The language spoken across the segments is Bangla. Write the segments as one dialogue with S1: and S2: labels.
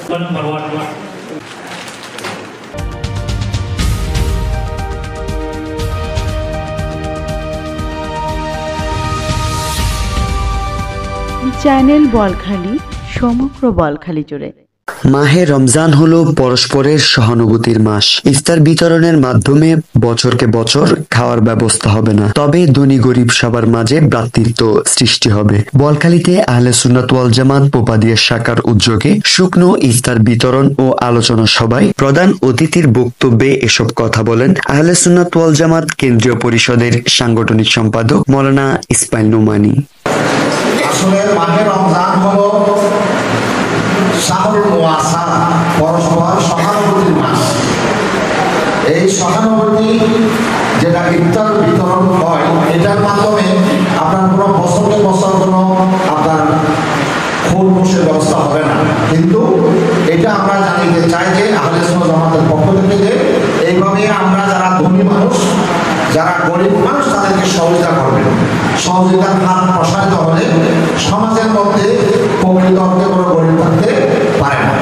S1: চ্যানেল বলখালি সমগ্র বলখালি জুড়ে।
S2: মাহে রমজান হলো পরস্পরের সহানুভূতির মাস। ইফতার বিতরণের মাধ্যমে বছরকে বছর খাওয়ার ব্যবস্থা হবে না, তবে ধনী গরিব সবার মাঝে ভ্রাতৃত্ব সৃষ্টি হবে। বলখালীতে আহলে সুন্নাত ওয়াল জামাত পোপাদিয়া শাখার উদ্যোগে শুকনো ইফতার বিতরণ ও আলোচনা সভায় প্রধান অতিথির বক্তব্যে এসব কথা বলেন আহলে সুন্নাত ওয়াল জামাত কেন্দ্রীয় পরিষদের সাংগঠনিক সম্পাদক মাওলানা ইসমাইল নোমানী।
S3: আসলে মাহে রমজান হলো শাহরুল মুওয়াসা, পরস্পর সহানুভূতির মাস। এই সহানুভূতি যেটা ইফতার বিতরণ হয়, এটার মাধ্যমে আপনার কোনো বছরকে বছর কোনো আপনার খুন বসে ব্যবস্থা হবে না, কিন্তু এটা আমরা জানিতে চাই যে আহলে সুন্নাত জামাতের পক্ষ থেকে যে এইভাবে আমরা যারা ধনী মানুষ, যারা গরিব মানুষ, তাদেরকে সহযোগিতা করবেন। সহযোগিতার হাত প্রসারিত হলে সমাজের মধ্যে প্রকৃত অর্থে কোনো গরিব থাকতে পারে না।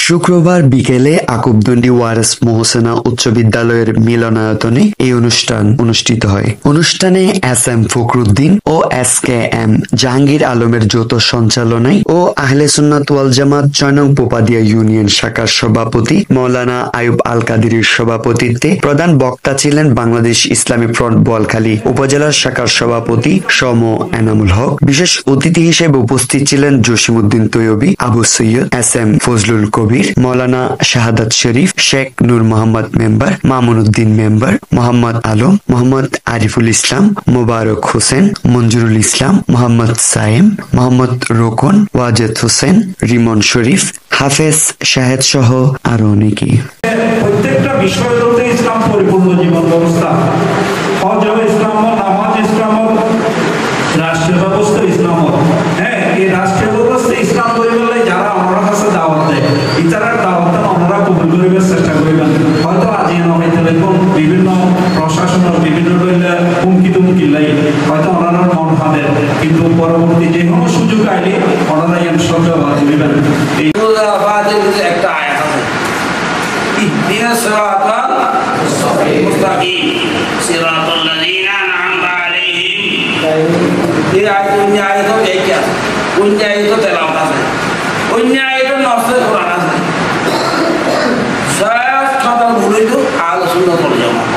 S2: শুক্রবার বিকেলে আকুবদন্ডি ওয়ারেস মোহসেনা উচ্চ বিদ্যালয়ের মিলনায়তনে এই অনুষ্ঠান অনুষ্ঠিত হয়। অনুষ্ঠানে এস.এম. ফখরুদ্দিন ও এস.কে.এম. জাহাঙ্গীর আলমের যৌথ সঞ্চালনায় ও আহলে সুন্নাত ওয়াল জামাত ৬ নং পোপাদিয়া ইউনিয়ন শাখার সভাপতি মাওলানা আয়ুব আল কাদিরের সভাপতিত্বে প্রধান বক্তা ছিলেন বাংলাদেশ ইসলামী ফ্রন্ট বোয়ালখালী উপজেলার শাখার সভাপতি সম এনামুল হক। বিশেষ অতিথি হিসেবে উপস্থিত ছিলেন জসিমউদ্দিন তৈয়বী, আবু সৈয়দ, এস.এম. ফজলুল কবির, মাওলানা শাহাদাত শরীফ, শেখ নূর মোহাম্মদ মেম্বার, মামুন উদ্দিন মেম্বার, মোহাম্মদ আলম, মোহাম্মদ আরিফুল ইসলাম, মোবারক হোসেন, মঞ্জুরুল ইসলাম, মোহাম্মদ সায়েম, মোহাম্মদ রোকন, ওয়াজেদ হোসেন, রিমন শরীফ, হাফেজ শাহেদ সহ আরো অনেকেই।
S4: প্রত্যেকটা বিষয় হতে ইসলাম পরিপূর্ণ জীবন ব্যবস্থা, হজ ইসলাম, নামাজ ইসলাম, রাষ্ট্রীয় ব্যবস্থা ইসলাম। হ্যাঁ, এই রাষ্ট্রীয় ব্যবস্থা ইসলাম পরিবারে যারা আমার কাছে দাওয়াত দেয়, ইতারার দাওয়াত আমরা কবুল করিবার চেষ্টা করিবেন। হয়তো আজি হয়তো দেখুন বিভিন্ন প্রশাসনের বিভিন্ন হুমকি তুমকি লাই হয়তো ওনারা মন ভাবে, কিন্তু পরবর্তী যে কোনো সুযোগ আইলে ওনারা সব জবাব দিবেন। এই একটা আয়াত আছে, ইহদিনাস সিরাতাল মুস্তাকিম সিরাতাল লাযিনা আন'আমতা আলাইহিম। এই আয়াত দেখে কোন আয়াত তেলাওয়াত আছে, অন্য আয়াত নসে কোরআন আছে। সব কথা মুরিদ আহলে সুন্নাত ওয়াল জামাত,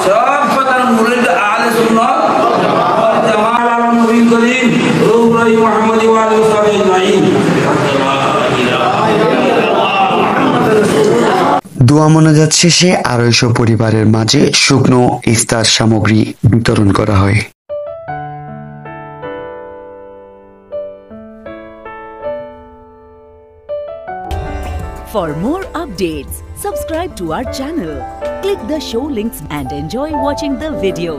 S4: সব কথা মুরিদ আহলে সুন্নাত ওয়াল জামাত। আলা নবী করিম রূপরাই মুহাম্মদ ওয়া আলিহি ওয়া সাহবিহি আজমাইন।
S2: দোয়া মোনাজাত শেষে ২৫০ পরিবারের মাঝে শুকনো ইফতার সামগ্রী বিতরণ করা হয়।
S5: For more updates, subscribe to our channel, click the show links and enjoy watching the video.